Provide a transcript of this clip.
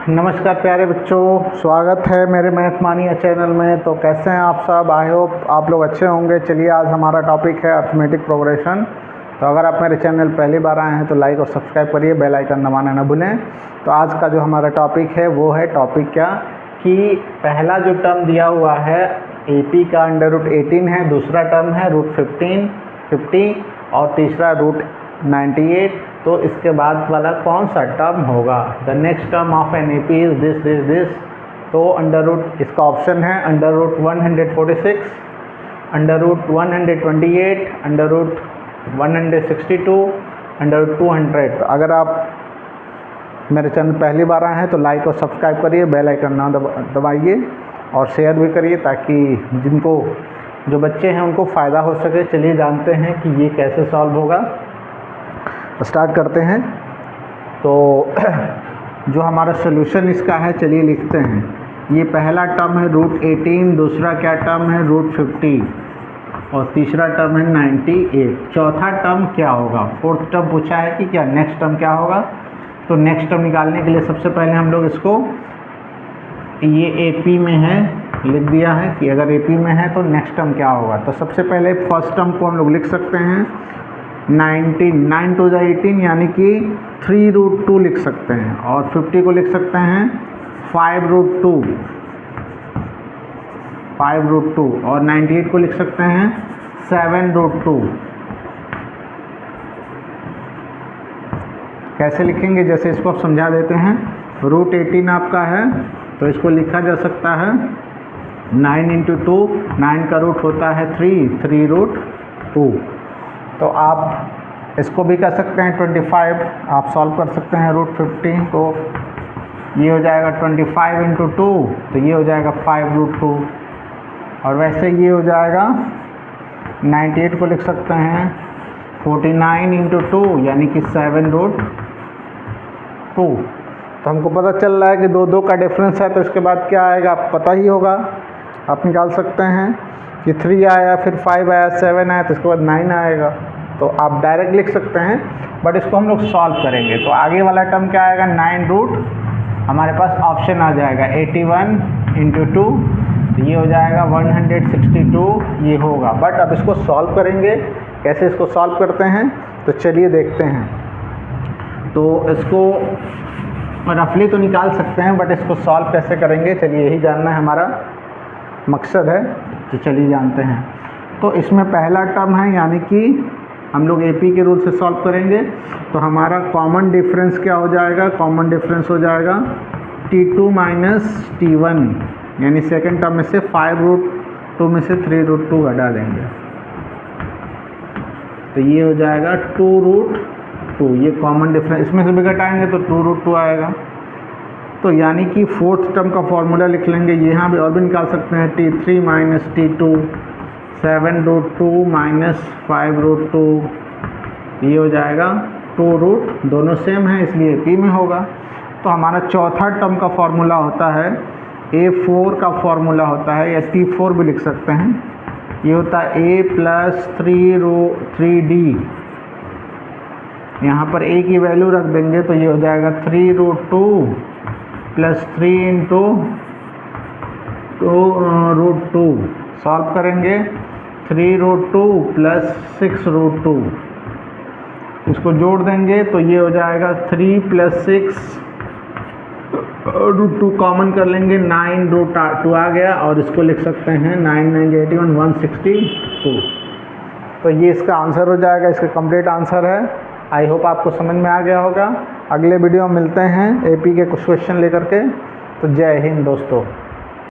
नमस्कार प्यारे बच्चों, स्वागत है मेरे मैथ मानिया चैनल में। तो कैसे हैं आप सब? आई होप आप लोग अच्छे होंगे। चलिए, आज हमारा टॉपिक है अर्थमेटिक प्रोग्रेशन। तो अगर आप मेरे चैनल पहली बार आए हैं तो लाइक और सब्सक्राइब करिए, बेल आइकन दबाना ना भूलें। तो आज का जो हमारा टॉपिक है वो है टॉपिक क्या कि पहला जो टर्म दिया हुआ है AP का √18 है, दूसरा टर्म है √50 और तीसरा √98। तो इसके बाद वाला कौन सा टर्म होगा? The next term of an AP is this. तो √ इसका ऑप्शन है √146, √128, √162, √200। तो अगर आप मेरे चैनल पहली बार आए हैं तो लाइक और सब्सक्राइब करिए, बेल आइकन ना दबाइए और शेयर भी करिए ताकि जिनको जो बच्चे हैं उनको फ़ायदा हो सके। चलिए जानते हैं कि ये कैसे सॉल्व होगा। स्टार्ट करते हैं। तो जो हमारा सोल्यूशन इसका है, चलिए लिखते हैं। ये पहला टर्म है √18, दूसरा क्या टर्म है √50 और तीसरा टर्म है 98। चौथा टर्म क्या होगा? फोर्थ टर्म पूछा है कि क्या नेक्स्ट टर्म क्या होगा। तो नेक्स्ट टर्म निकालने के लिए सबसे पहले हम लोग इसको, ये AP में है, लिख दिया है कि अगर AP में है तो नेक्स्ट टर्म क्या होगा। तो सबसे पहले फर्स्ट टर्म को हम लोग लिख सकते हैं 19, 9 to 18 यानी कि 3√2 लिख सकते हैं और 50 को लिख सकते हैं 5√2 और 98 को लिख सकते हैं 7√2। कैसे लिखेंगे? जैसे इसको आप समझा देते हैं। √18 आपका है तो इसको लिखा जा सकता है 9 × 2, 9 का रूट होता है 3√2। तो आप इसको भी कर सकते हैं 25, आप सॉल्व कर सकते हैं √15 को। ये हो जाएगा 25 × 2, तो ये हो जाएगा 5√2 और वैसे ये हो जाएगा 98 को लिख सकते हैं 49 × 2 यानी कि 7√2। तो हमको पता चल रहा है कि 2 का डिफरेंस है, तो इसके बाद क्या आएगा आप पता ही होगा। आप निकाल सकते हैं कि 3 आया, फिर 5 आया, 7 आया, तो इसके बाद 9 आएगा। तो आप डायरेक्ट लिख सकते हैं, बट इसको हम लोग सॉल्व करेंगे। तो आगे वाला टर्म क्या आएगा? 9 हमारे पास ऑप्शन आ जाएगा 81 × 2, तो ये हो जाएगा 162, ये होगा। बट अब इसको सॉल्व करेंगे। कैसे इसको सॉल्व करते हैं तो चलिए देखते हैं। तो इसको रफली तो निकाल सकते हैं, बट इसको सॉल्व कैसे करेंगे चलिए यही जानना है, हमारा मकसद है। तो चलिए जानते हैं। तो इसमें पहला टर्म है यानी कि हम लोग AP के रूल से सॉल्व करेंगे। तो हमारा कॉमन डिफरेंस क्या हो जाएगा? कॉमन डिफरेंस हो जाएगा T2 - T1 यानी सेकंड टर्म में से 5√2 में से 3√2 घटा देंगे, तो ये हो जाएगा 2√2। ये कॉमन डिफरेंस, इसमें से भी घटाएंगे तो 2√2 आएगा। तो यानी कि फोर्थ टर्म का फॉर्मूला लिख लेंगे। यहाँ भी और भी निकाल सकते हैं T3 - T2, 7√2 - 5√2, ये हो जाएगा 2√, दोनों सेम है इसलिए AP में होगा। तो हमारा चौथा टर्म का फॉर्मूला होता है A4 का फॉर्मूला होता है, या T4 भी लिख सकते हैं। ये होता है A + 3D। यहाँ पर A की वैल्यू रख देंगे तो ये हो जाएगा 3√2 + 3 × 2√2। सॉल्व करेंगे 3√2 + 6√2, इसको जोड़ देंगे तो ये हो जाएगा 3 + 6√2, कॉमन कर लेंगे 9√2 आ गया और इसको लिख सकते हैं 9 × 9 = 81, 162। तो ये इसका आंसर हो जाएगा, इसका कंप्लीट आंसर है। आई होप आपको समझ में आ गया होगा। अगले वीडियो में मिलते हैं AP के कुछ क्वेश्चन लेकर के। तो जय हिंद दोस्तों।